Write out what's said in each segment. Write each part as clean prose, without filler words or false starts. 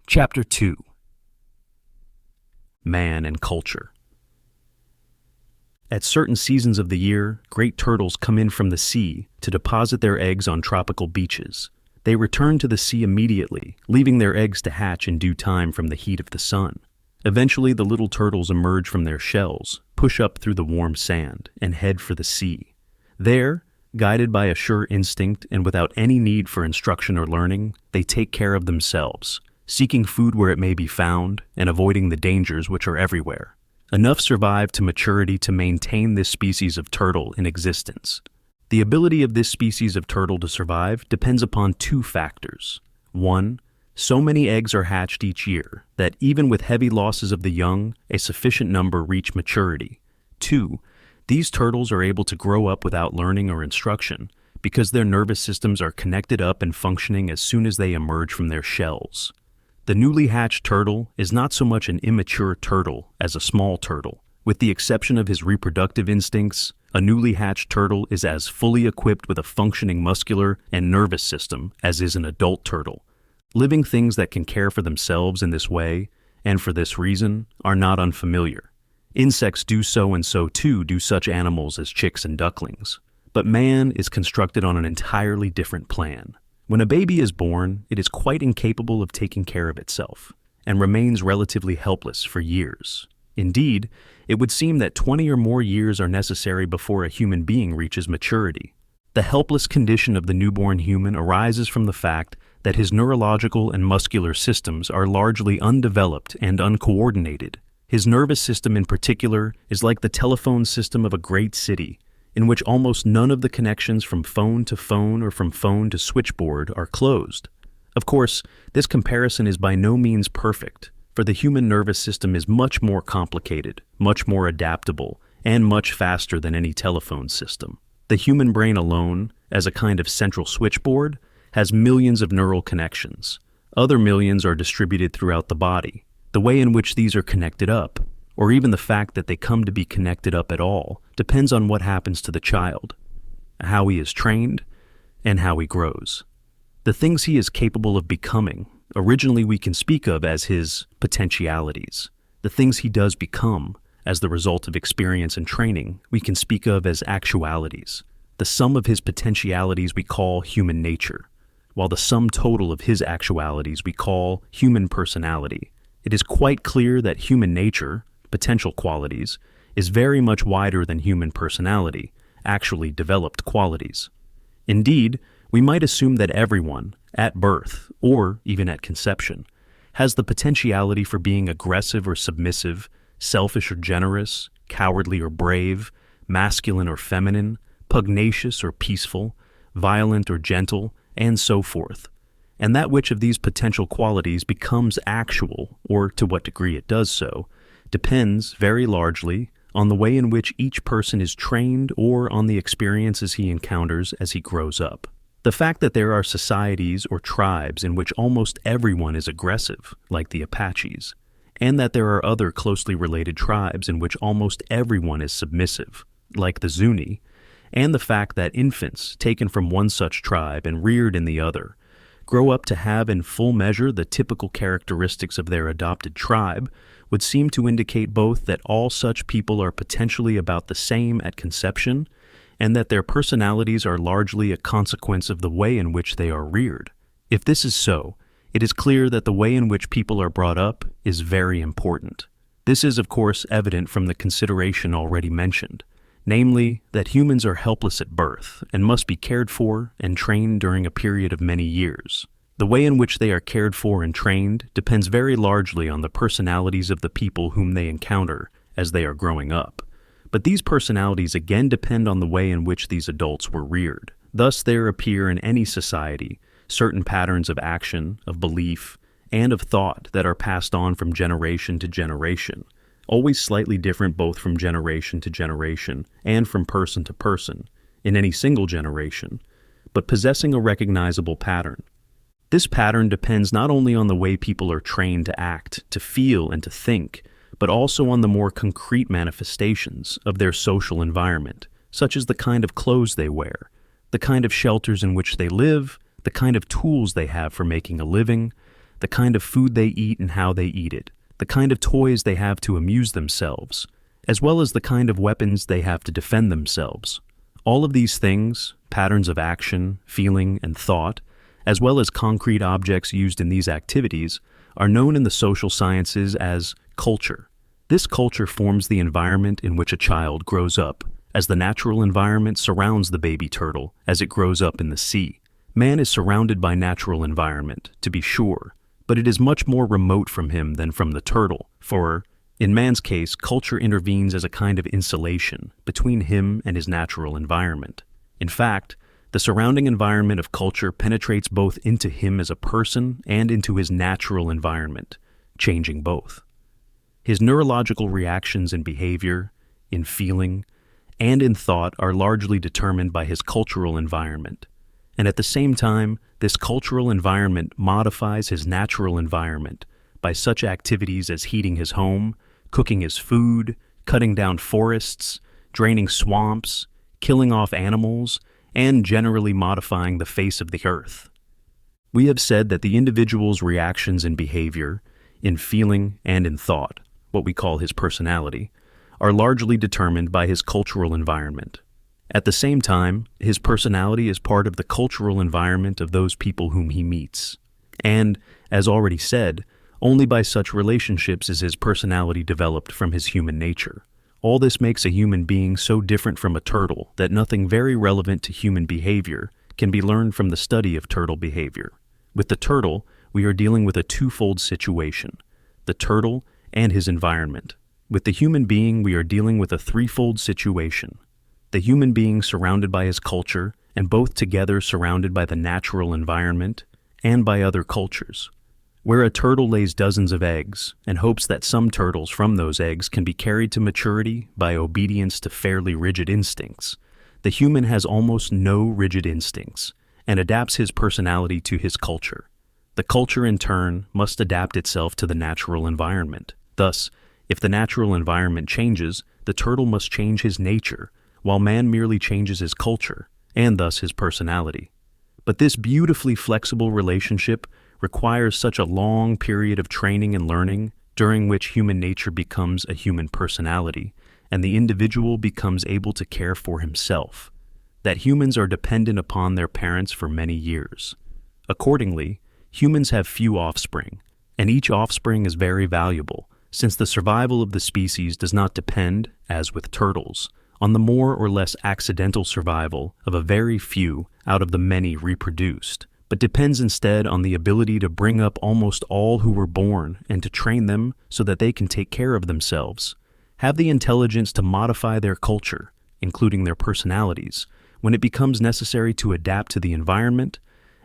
Chapter 2. Man and Culture. At certain seasons of the year, great turtles come in from the sea to deposit their eggs on tropical beaches. They return to the sea immediately, leaving their eggs to hatch in due time from the heat of the sun. Eventually, the little turtles emerge from their shells, push up through the warm sand, and head for the sea. There, guided by a sure instinct and without any need for instruction or learning, they take care of themselves, seeking food where it may be found and avoiding the dangers which are everywhere. Enough survive to maturity to maintain this species of turtle in existence. The ability of this species of turtle to survive depends upon two factors. 1. So many eggs are hatched each year that even with heavy losses of the young, a sufficient number reach maturity. 2. These turtles are able to grow up without learning or instruction because their nervous systems are connected up and functioning as soon as they emerge from their shells. The newly hatched turtle is not so much an immature turtle as a small turtle. With the exception of his reproductive instincts, a newly hatched turtle is as fully equipped with a functioning muscular and nervous system as is an adult turtle. Living things that can care for themselves in this way, and for this reason, are not unfamiliar. Insects do so, and so too do such animals as chicks and ducklings. But man is constructed on an entirely different plan. When a baby is born, it is quite incapable of taking care of itself, and remains relatively helpless for years. Indeed, it would seem that 20 or more years are necessary before a human being reaches maturity. The helpless condition of the newborn human arises from the fact that his neurological and muscular systems are largely undeveloped and uncoordinated. His nervous system in particular is like the telephone system of a great city, in which almost none of the connections from phone to phone or from phone to switchboard are closed. Of course, this comparison is by no means perfect, for the human nervous system is much more complicated, much more adaptable, and much faster than any telephone system. The human brain alone, as a kind of central switchboard, has millions of neural connections. Other millions are distributed throughout the body. The way in which these are connected up, or even the fact that they come to be connected up at all, depends on what happens to the child, how he is trained, and how he grows. The things he is capable of becoming, originally we can speak of as his potentialities. The things he does become, as the result of experience and training, we can speak of as actualities. The sum of his potentialities we call human nature, while the sum total of his actualities we call human personality. It is quite clear that human nature, potential qualities, is very much wider than human personality, actually developed qualities. Indeed, we might assume that everyone, at birth, or even at conception, has the potentiality for being aggressive or submissive, selfish or generous, cowardly or brave, masculine or feminine, pugnacious or peaceful, violent or gentle, and so forth. And that which of these potential qualities becomes actual, or to what degree it does so, depends very largely on the way in which each person is trained or on the experiences he encounters as he grows up. The fact that there are societies or tribes in which almost everyone is aggressive, like the Apaches, and that there are other closely related tribes in which almost everyone is submissive, like the Zuni, and the fact that infants taken from one such tribe and reared in the other grow up to have in full measure the typical characteristics of their adopted tribe would seem to indicate both that all such people are potentially about the same at conception and that their personalities are largely a consequence of the way in which they are reared. If this is so, it is clear that the way in which people are brought up is very important. This is, of course, evident from the consideration already mentioned, namely, that humans are helpless at birth and must be cared for and trained during a period of many years. The way in which they are cared for and trained depends very largely on the personalities of the people whom they encounter as they are growing up. But these personalities again depend on the way in which these adults were reared. Thus there appear in any society certain patterns of action, of belief, and of thought that are passed on from generation to generation, always slightly different both from generation to generation and from person to person, in any single generation, but possessing a recognizable pattern. This pattern depends not only on the way people are trained to act, to feel, and to think, but also on the more concrete manifestations of their social environment, such as the kind of clothes they wear, the kind of shelters in which they live, the kind of tools they have for making a living, the kind of food they eat and how they eat it, the kind of toys they have to amuse themselves, as well as the kind of weapons they have to defend themselves. All of these things, patterns of action, feeling, and thought, as well as concrete objects used in these activities, are known in the social sciences as culture. This culture forms the environment in which a child grows up, as the natural environment surrounds the baby turtle as it grows up in the sea. Man is surrounded by natural environment, to be sure, but it is much more remote from him than from the turtle, for, in man's case, culture intervenes as a kind of insulation between him and his natural environment. In fact, the surrounding environment of culture penetrates both into him as a person and into his natural environment, changing both. His neurological reactions in behavior, in feeling, and in thought are largely determined by his cultural environment. And at the same time, this cultural environment modifies his natural environment by such activities as heating his home, cooking his food, cutting down forests, draining swamps, killing off animals, and generally modifying the face of the earth. We have said that the individual's reactions in behavior, in feeling, and in thought, what we call his personality, are largely determined by his cultural environment. At the same time, his personality is part of the cultural environment of those people whom he meets. And, as already said, only by such relationships is his personality developed from his human nature. All this makes a human being so different from a turtle that nothing very relevant to human behavior can be learned from the study of turtle behavior. With the turtle, we are dealing with a twofold situation: the turtle and his environment. With the human being, we are dealing with a threefold situation: the human being surrounded by his culture, and both together surrounded by the natural environment and by other cultures. Where a turtle lays dozens of eggs and hopes that some turtles from those eggs can be carried to maturity by obedience to fairly rigid instincts, the human has almost no rigid instincts and adapts his personality to his culture. The culture, in turn, must adapt itself to the natural environment. Thus, if the natural environment changes, the turtle must change his nature, while man merely changes his culture, and thus his personality. But this beautifully flexible relationship requires such a long period of training and learning, during which human nature becomes a human personality, and the individual becomes able to care for himself, that humans are dependent upon their parents for many years. Accordingly, humans have few offspring, and each offspring is very valuable, since the survival of the species does not depend, as with turtles, on the more or less accidental survival of a very few out of the many reproduced, but depends instead on the ability to bring up almost all who were born and to train them so that they can take care of themselves, have the intelligence to modify their culture, including their personalities, when it becomes necessary to adapt to the environment,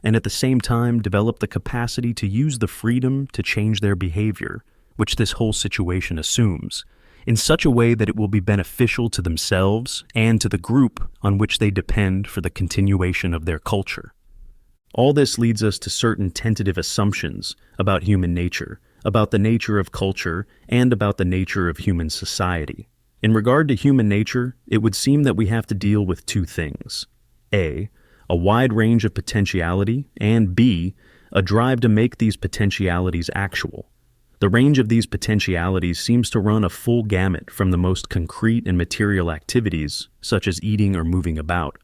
and at the same time develop the capacity to use the freedom to change their behavior, which this whole situation assumes, in such a way that it will be beneficial to themselves and to the group on which they depend for the continuation of their culture. All this leads us to certain tentative assumptions about human nature, about the nature of culture, and about the nature of human society. In regard to human nature, it would seem that we have to deal with two things: A, a wide range of potentiality, and B, a drive to make these potentialities actual. The range of these potentialities seems to run a full gamut from the most concrete and material activities, such as eating or moving about,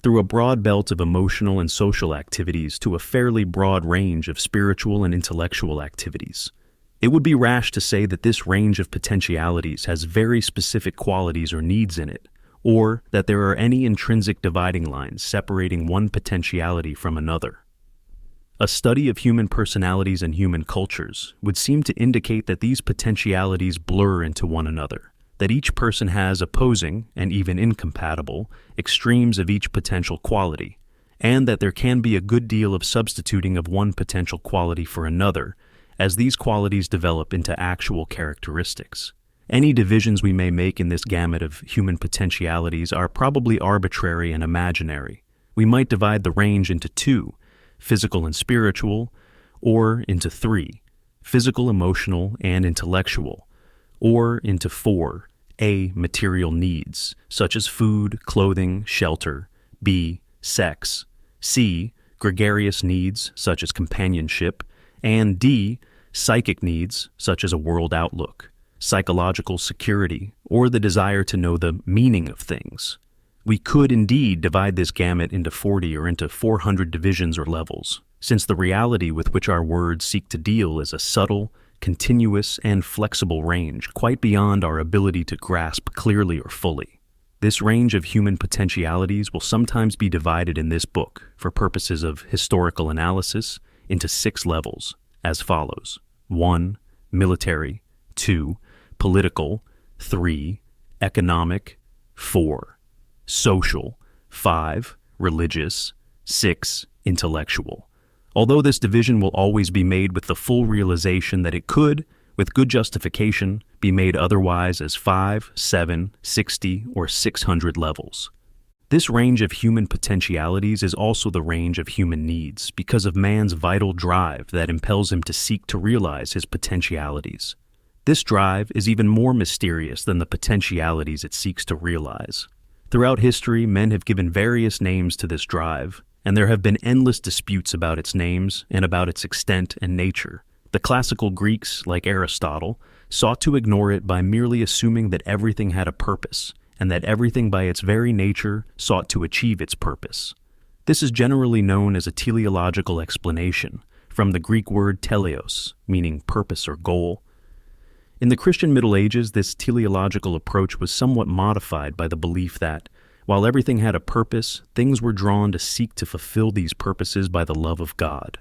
through a broad belt of emotional and social activities to a fairly broad range of spiritual and intellectual activities. It would be rash to say that this range of potentialities has very specific qualities or needs in it, or that there are any intrinsic dividing lines separating one potentiality from another. A study of human personalities and human cultures would seem to indicate that these potentialities blur into one another, that each person has opposing, and even incompatible, extremes of each potential quality, and that there can be a good deal of substituting of one potential quality for another, as these qualities develop into actual characteristics. Any divisions we may make in this gamut of human potentialities are probably arbitrary and imaginary. We might divide the range into two, physical and spiritual, or into three, physical, emotional, and intellectual, or into four, A, material needs, such as food, clothing, shelter, B, sex, C, gregarious needs, such as companionship, and D, psychic needs such as a world outlook, psychological security, or the desire to know the meaning of things. We could indeed divide this gamut into 40 or into 400 divisions or levels, since the reality with which our words seek to deal is a subtle, continuous, and flexible range quite beyond our ability to grasp clearly or fully. This range of human potentialities will sometimes be divided in this book, for purposes of historical analysis, into 6 levels, as follows: 1. Military, 2. Political, 3. Economic, 4. Social, 5. Religious, 6. Intellectual. Although this division will always be made with the full realization that it could, with good justification, be made otherwise as 5, 7, 60, or 600 levels. This range of human potentialities is also the range of human needs because of man's vital drive that impels him to seek to realize his potentialities. This drive is even more mysterious than the potentialities it seeks to realize. Throughout history, men have given various names to this drive, and there have been endless disputes about its names and about its extent and nature. The classical Greeks, like Aristotle, sought to ignore it by merely assuming that everything had a purpose, and that everything by its very nature sought to achieve its purpose. This is generally known as a teleological explanation, from the Greek word teleos, meaning purpose or goal. In the Christian Middle Ages, this teleological approach was somewhat modified by the belief that, while everything had a purpose, things were drawn to seek to fulfill these purposes by the love of God.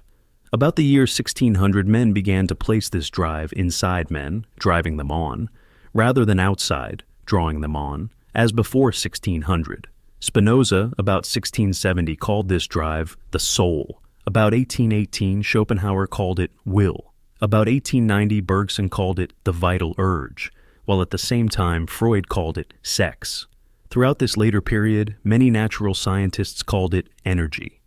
About the year 1600, men began to place this drive inside men, driving them on, rather than outside, drawing them on, as before 1600. Spinoza, about 1670, called this drive the soul. About 1818, Schopenhauer called it will. About 1890, Bergson called it the vital urge, while at the same time Freud called it sex. Throughout this later period, many natural scientists called it energy.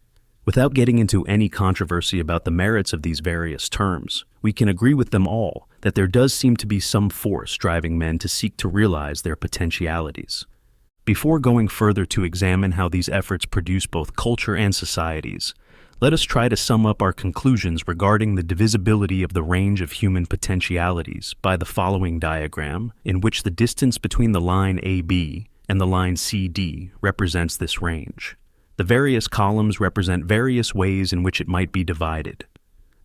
Without getting into any controversy about the merits of these various terms, we can agree with them all that there does seem to be some force driving men to seek to realize their potentialities. Before going further to examine how these efforts produce both culture and societies, let us try to sum up our conclusions regarding the divisibility of the range of human potentialities by the following diagram, in which the distance between the line AB and the line CD represents this range. The various columns represent various ways in which it might be divided.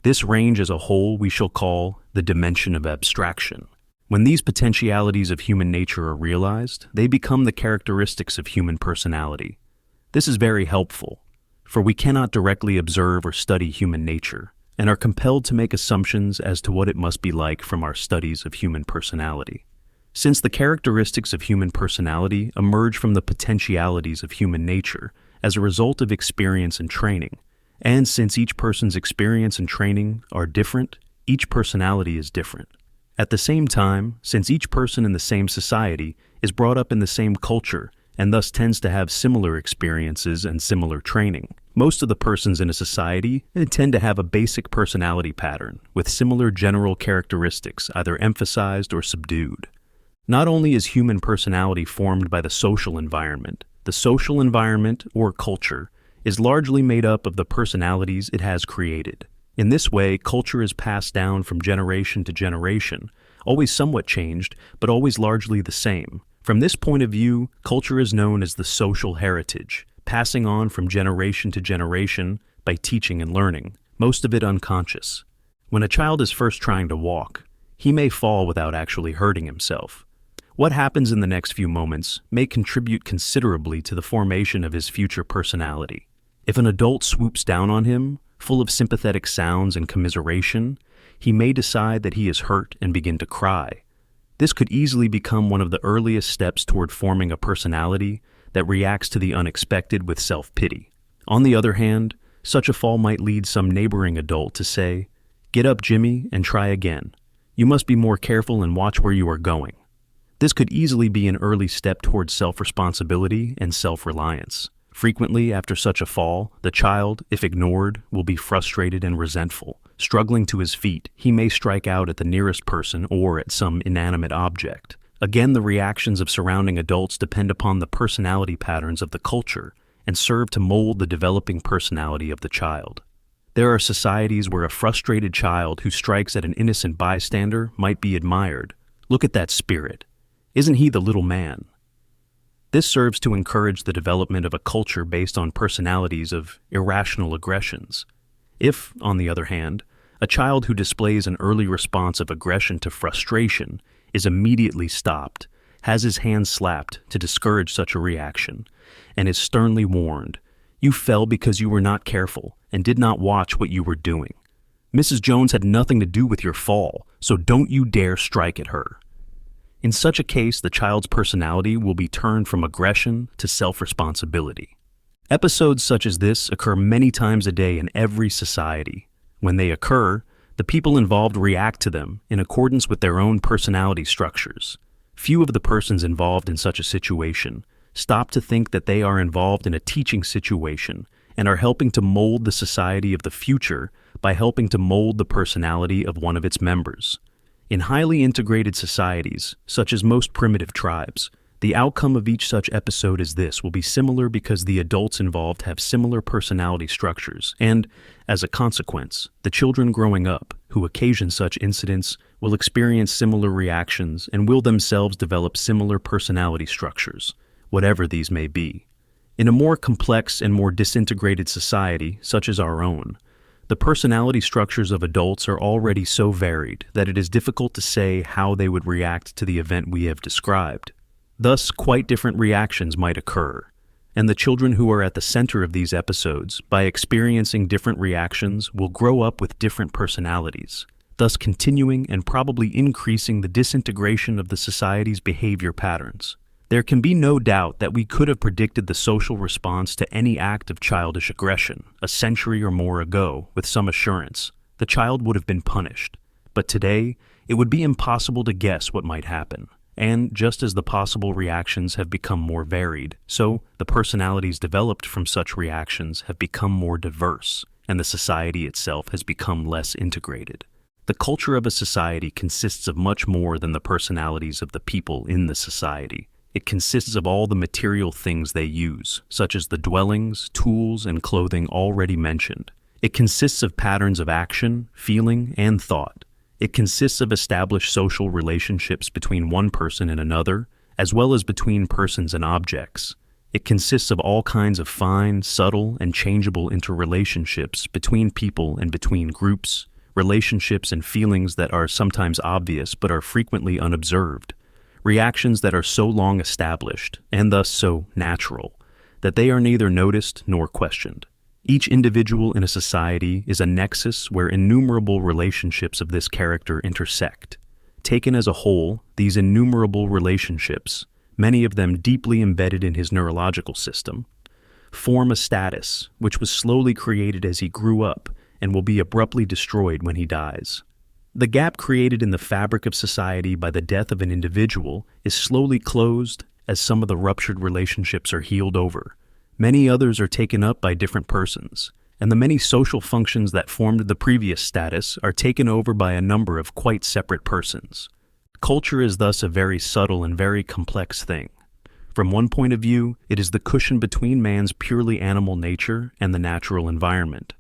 This range as a whole we shall call the dimension of abstraction. When these potentialities of human nature are realized, they become the characteristics of human personality. This is very helpful, for we cannot directly observe or study human nature, and are compelled to make assumptions as to what it must be like from our studies of human personality. Since the characteristics of human personality emerge from the potentialities of human nature as a result of experience and training, and since each person's experience and training are different, each personality is different. At the same time, since each person in the same society is brought up in the same culture and thus tends to have similar experiences and similar training, most of the persons in a society tend to have a basic personality pattern with similar general characteristics either emphasized or subdued. Not only is human personality formed by the social environment, or culture, is largely made up of the personalities it has created. In this way, culture is passed down from generation to generation, always somewhat changed, but always largely the same. From this point of view, culture is known as the social heritage, passing on from generation to generation by teaching and learning, most of it unconscious. When a child is first trying to walk, he may fall without actually hurting himself. What happens in the next few moments may contribute considerably to the formation of his future personality. If an adult swoops down on him, full of sympathetic sounds and commiseration, he may decide that he is hurt and begin to cry. This could easily become one of the earliest steps toward forming a personality that reacts to the unexpected with self-pity. On the other hand, such a fall might lead some neighboring adult to say, "Get up, Jimmy, and try again. You must be more careful and watch where you are going." This could easily be an early step towards self-responsibility and self-reliance. Frequently, after such a fall, the child, if ignored, will be frustrated and resentful. Struggling to his feet, he may strike out at the nearest person or at some inanimate object. Again, the reactions of surrounding adults depend upon the personality patterns of the culture and serve to mold the developing personality of the child. There are societies where a frustrated child who strikes at an innocent bystander might be admired. Look at that spirit. Isn't he the little man? This serves to encourage the development of a culture based on personalities of irrational aggressions. If, on the other hand, a child who displays an early response of aggression to frustration is immediately stopped, has his hand slapped to discourage such a reaction, and is sternly warned, "You fell because you were not careful and did not watch what you were doing. Mrs. Jones had nothing to do with your fall, so don't you dare strike at her." In such a case, the child's personality will be turned from aggression to self-responsibility. Episodes such as this occur many times a day in every society. When they occur, the people involved react to them in accordance with their own personality structures. Few of the persons involved in such a situation stop to think that they are involved in a teaching situation and are helping to mold the society of the future by helping to mold the personality of one of its members. In highly integrated societies, such as most primitive tribes, the outcome of each such episode as this will be similar because the adults involved have similar personality structures, and, as a consequence, the children growing up, who occasion such incidents, will experience similar reactions and will themselves develop similar personality structures, whatever these may be. In a more complex and more disintegrated society, such as our own, the personality structures of adults are already so varied that it is difficult to say how they would react to the event we have described. Thus, quite different reactions might occur, and the children who are at the center of these episodes, by experiencing different reactions, will grow up with different personalities, thus continuing and probably increasing the disintegration of the society's behavior patterns. There can be no doubt that we could have predicted the social response to any act of childish aggression a century or more ago with some assurance. The child would have been punished. But today, it would be impossible to guess what might happen. And just as the possible reactions have become more varied, so the personalities developed from such reactions have become more diverse, and the society itself has become less integrated. The culture of a society consists of much more than the personalities of the people in the society. It consists of all the material things they use, such as the dwellings, tools, and clothing already mentioned. It consists of patterns of action, feeling, and thought. It consists of established social relationships between one person and another, as well as between persons and objects. It consists of all kinds of fine, subtle, and changeable interrelationships between people and between groups, relationships and feelings that are sometimes obvious but are frequently unobserved, reactions that are so long established, and thus so natural, that they are neither noticed nor questioned. Each individual in a society is a nexus where innumerable relationships of this character intersect. Taken as a whole, these innumerable relationships, many of them deeply embedded in his neurological system, form a status which was slowly created as he grew up and will be abruptly destroyed when he dies. The gap created in the fabric of society by the death of an individual is slowly closed as some of the ruptured relationships are healed over. Many others are taken up by different persons, and the many social functions that formed the previous status are taken over by a number of quite separate persons. Culture is thus a very subtle and very complex thing. From one point of view, it is the cushion between man's purely animal nature and the natural environment.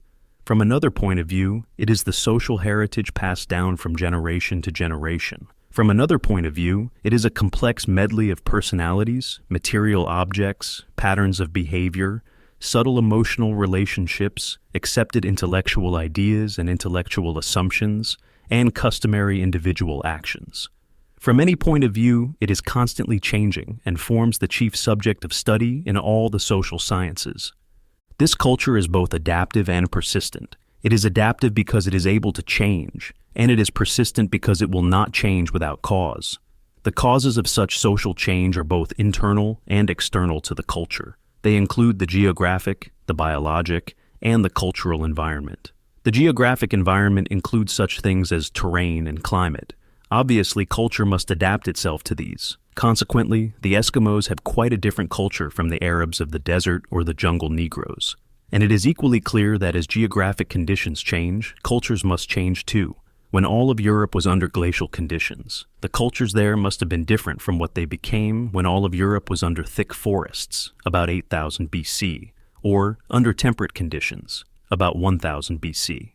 From another point of view, it is the social heritage passed down from generation to generation. From another point of view, it is a complex medley of personalities, material objects, patterns of behavior, subtle emotional relationships, accepted intellectual ideas and intellectual assumptions, and customary individual actions. From any point of view, it is constantly changing and forms the chief subject of study in all the social sciences. This culture is both adaptive and persistent. It is adaptive because it is able to change, and it is persistent because it will not change without cause. The causes of such social change are both internal and external to the culture. They include the geographic, the biologic, and the cultural environment. The geographic environment includes such things as terrain and climate. Obviously, culture must adapt itself to these. Consequently, the Eskimos have quite a different culture from the Arabs of the desert or the jungle Negroes. And it is equally clear that as geographic conditions change, cultures must change too. When all of Europe was under glacial conditions, the cultures there must have been different from what they became when all of Europe was under thick forests, about 8,000 BC, or under temperate conditions. about 1000 BC.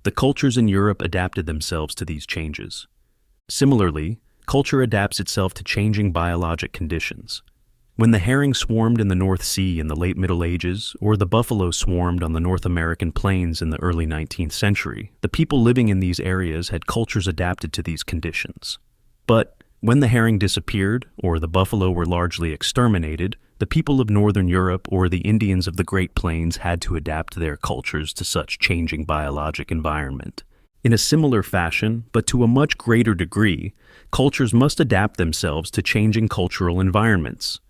The cultures in Europe adapted themselves to these changes. Similarly, culture adapts itself to changing biologic conditions. When the herring swarmed in the North Sea in the late Middle Ages, or the buffalo swarmed on the North American plains in the early 19th century, the people living in these areas had cultures adapted to these conditions. But when the herring disappeared, or the buffalo were largely exterminated, the people of Northern Europe or the Indians of the Great Plains had to adapt their cultures to such changing biologic environment. In a similar fashion, but to a much greater degree, cultures must adapt themselves to changing cultural environments.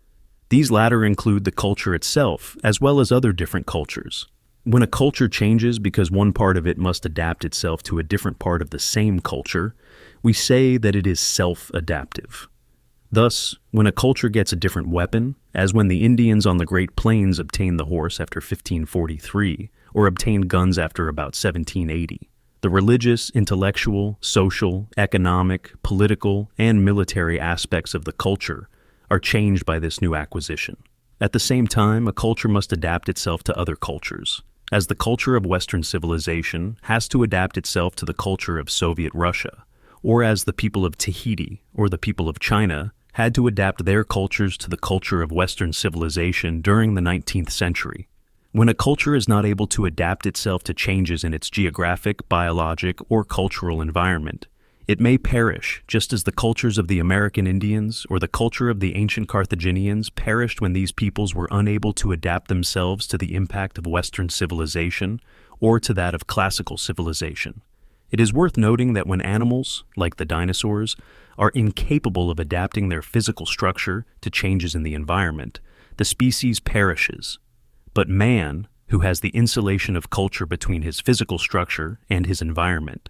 These latter include the culture itself, as well as other different cultures. When a culture changes because one part of it must adapt itself to a different part of the same culture, we say that it is self-adaptive. Thus, when a culture gets a different weapon, as when the Indians on the Great Plains obtained the horse after 1543, or obtained guns after about 1780, the religious, intellectual, social, economic, political, and military aspects of the culture are changed by this new acquisition. At the same time, a culture must adapt itself to other cultures, as the culture of Western civilization has to adapt itself to the culture of Soviet Russia, or as the people of Tahiti or the people of China had to adapt their cultures to the culture of Western civilization during the 19th century. When a culture is not able to adapt itself to changes in its geographic, biologic, or cultural environment, it may perish, just as the cultures of the American Indians or the culture of the ancient Carthaginians perished when these peoples were unable to adapt themselves to the impact of Western civilization or to that of classical civilization. It is worth noting that when animals, like the dinosaurs, are incapable of adapting their physical structure to changes in the environment, the species perishes. But man, who has the insulation of culture between his physical structure and his environment,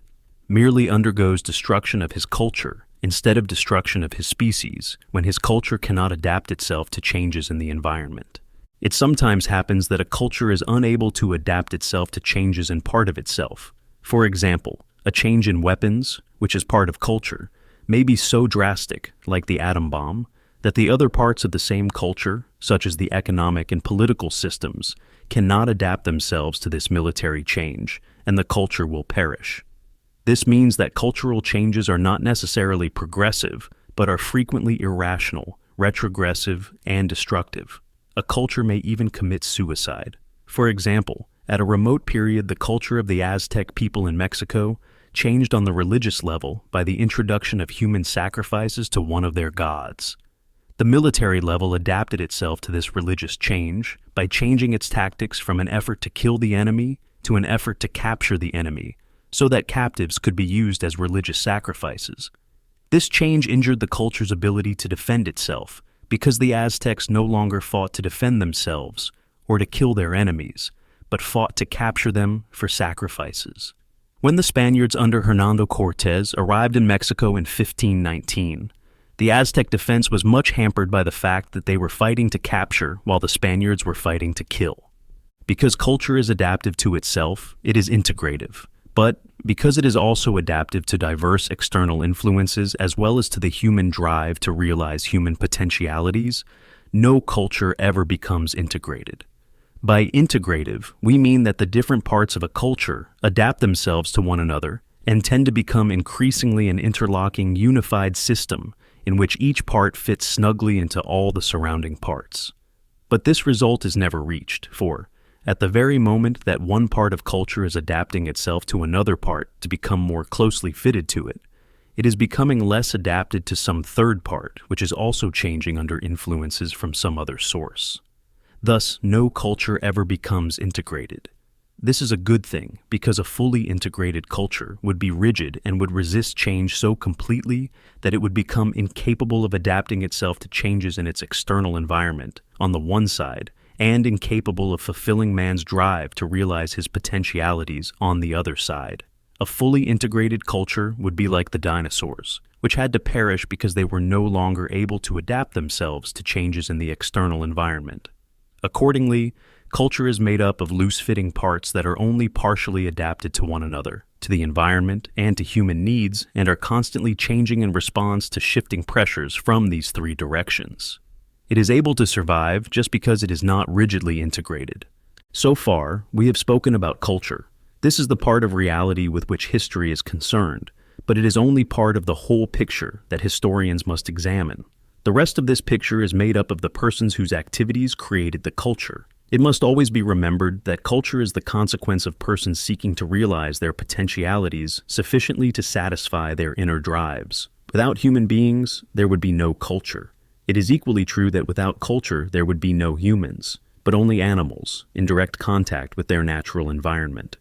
merely undergoes destruction of his culture instead of destruction of his species when his culture cannot adapt itself to changes in the environment. It sometimes happens that a culture is unable to adapt itself to changes in part of itself. For example, a change in weapons, which is part of culture, may be so drastic, like the atom bomb, that the other parts of the same culture, such as the economic and political systems, cannot adapt themselves to this military change, and the culture will perish. This means that cultural changes are not necessarily progressive, but are frequently irrational, retrogressive, and destructive. A culture may even commit suicide. For example, at a remote period, the culture of the Aztec people in Mexico changed on the religious level by the introduction of human sacrifices to one of their gods. The military level adapted itself to this religious change by changing its tactics from an effort to kill the enemy to an effort to capture the enemy, so that captives could be used as religious sacrifices. This change injured the culture's ability to defend itself because the Aztecs no longer fought to defend themselves or to kill their enemies, but fought to capture them for sacrifices. When the Spaniards under Hernando Cortés arrived in Mexico in 1519, the Aztec defense was much hampered by the fact that they were fighting to capture while the Spaniards were fighting to kill. Because culture is adaptive to itself, it is integrative. But because it is also adaptive to diverse external influences as well as to the human drive to realize human potentialities, no culture ever becomes integrated. By integrative, we mean that the different parts of a culture adapt themselves to one another and tend to become increasingly an interlocking, unified system in which each part fits snugly into all the surrounding parts. But this result is never reached, for at the very moment that one part of culture is adapting itself to another part to become more closely fitted to it, it is becoming less adapted to some third part, which is also changing under influences from some other source. Thus, no culture ever becomes integrated. This is a good thing because a fully integrated culture would be rigid and would resist change so completely that it would become incapable of adapting itself to changes in its external environment, on the one side, and incapable of fulfilling man's drive to realize his potentialities on the other side. A fully integrated culture would be like the dinosaurs, which had to perish because they were no longer able to adapt themselves to changes in the external environment. Accordingly, culture is made up of loose-fitting parts that are only partially adapted to one another, to the environment, and to human needs, and are constantly changing in response to shifting pressures from these three directions. It is able to survive just because it is not rigidly integrated. So far, we have spoken about culture. This is the part of reality with which history is concerned, but it is only part of the whole picture that historians must examine. The rest of this picture is made up of the persons whose activities created the culture. It must always be remembered that culture is the consequence of persons seeking to realize their potentialities sufficiently to satisfy their inner drives. Without human beings, there would be no culture. It is equally true that without culture, there would be no humans, but only animals in direct contact with their natural environment.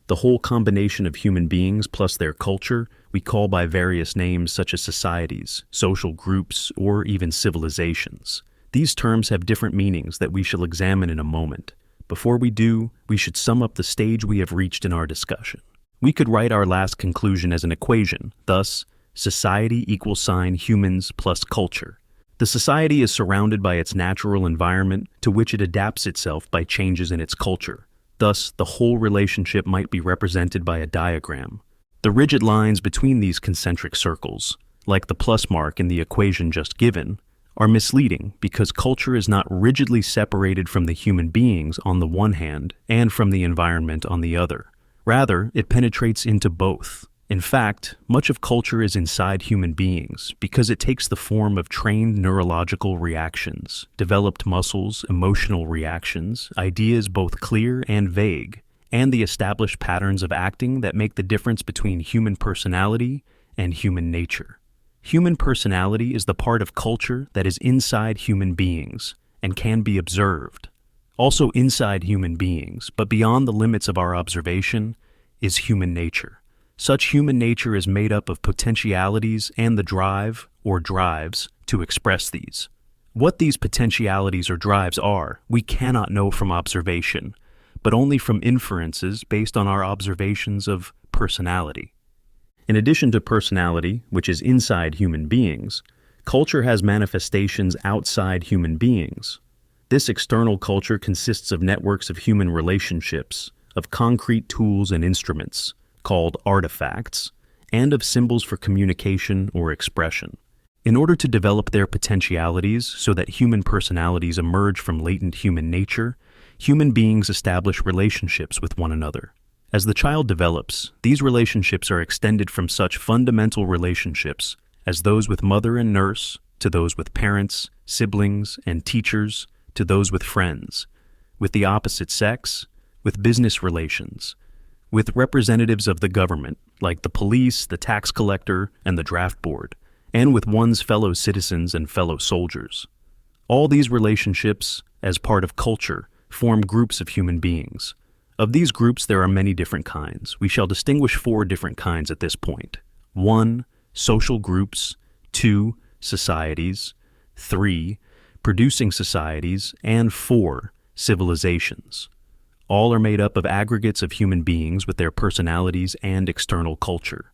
The whole combination of human beings plus their culture we call by various names such as societies, social groups, or even civilizations. These terms have different meanings that we shall examine in a moment. Before we do, we should sum up the stage we have reached in our discussion. We could write our last conclusion as an equation, thus, society equals sign humans plus culture. The society is surrounded by its natural environment to which it adapts itself by changes in its culture. Thus, the whole relationship might be represented by a diagram. The rigid lines between these concentric circles, like the plus mark in the equation just given, are misleading because culture is not rigidly separated from the human beings on the one hand and from the environment on the other. Rather, it penetrates into both. In fact, much of culture is inside human beings because it takes the form of trained neurological reactions, developed muscles, emotional reactions, ideas both clear and vague, and the established patterns of acting that make the difference between human personality and human nature. Human personality is the part of culture that is inside human beings and can be observed. Also inside human beings, but beyond the limits of our observation, is human nature. Such human nature is made up of potentialities and the drive, or drives, to express these. What these potentialities or drives are, we cannot know from observation, but only from inferences based on our observations of personality. In addition to personality, which is inside human beings, culture has manifestations outside human beings. This external culture consists of networks of human relationships, of concrete tools and instruments, called artifacts, and of symbols for communication or expression. In order to develop their potentialities so that human personalities emerge from latent human nature, human beings establish relationships with one another. As the child develops, these relationships are extended from such fundamental relationships as those with mother and nurse, to those with parents, siblings, and teachers, to those with friends, with the opposite sex, with business relations, with representatives of the government, like the police, the tax collector, and the draft board, and with one's fellow citizens and fellow soldiers. All these relationships, as part of culture, form groups of human beings. Of these groups, there are many different kinds. We shall distinguish 4 different kinds at this point. 1. Social groups. 2. Societies. 3. Producing societies. And 4. Civilizations. All are made up of aggregates of human beings with their personalities and external culture.